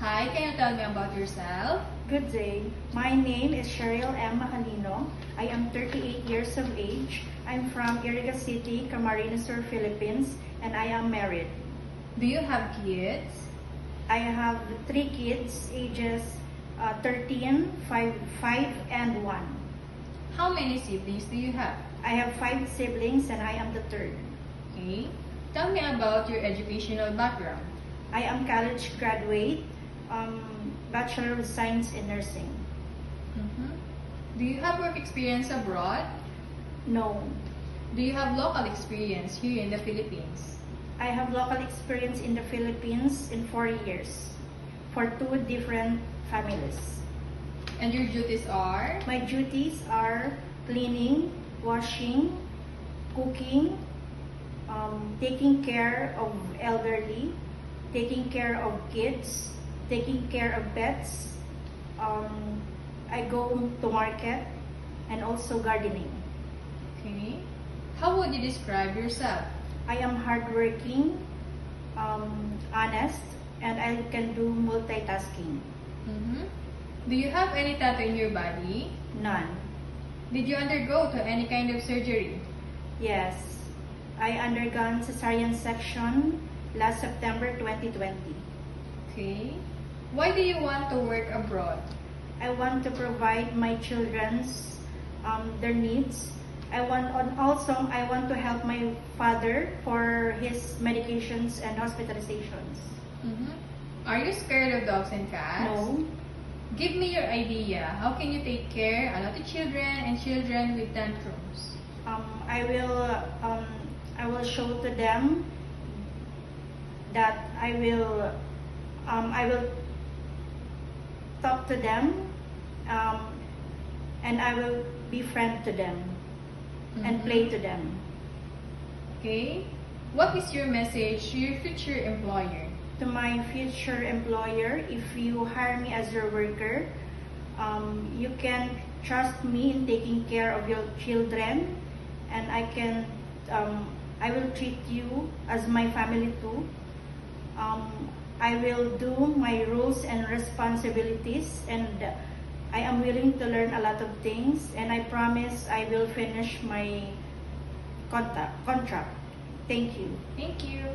Hi, can you tell me about yourself? Good day. My name is Cheryl M. Macalino. I am 38 years of age. I'm from Iriga City, Camarines Sur, Philippines, and I am married. Do you have kids? I have 3 kids, ages 13, 5, and 1. How many siblings do you have? I have 5 siblings and I am the third. Okay. Tell me about your educational background. I am college graduate, Bachelor of Science in Nursing. Do you have work experience abroad? No. Do you have local experience here in the Philippines? I have local experience in the Philippines in 4 years for 2 different families. And your duties are? My duties are cleaning, washing, cooking, taking care of elderly, taking care of kids, taking care of pets. I go to market and also gardening. Okay. How would you describe yourself? I am hardworking, honest, and I can do multitasking. Do you have any tattoo in your body? None. Did you undergo to any kind of surgery? Yes. I undergone cesarean section last September 2020. Okay. Why do you want to work abroad? I want to provide my children's their needs. I want to help my father for his medications and hospitalizations. Are you scared of dogs and cats? No. Give me your idea. How can you take care a lot of children and children with tantrums? I will show to them that I will talk to them, and I will be friend to them and play to them. Okay. What is your message to your future employer? To my future employer, if you hire me as your worker, you can trust me in taking care of your children, and I will treat you as my family too. I will do my roles and responsibilities, and I am willing to learn a lot of things, and I promise I will finish my contract. Thank you. Thank you.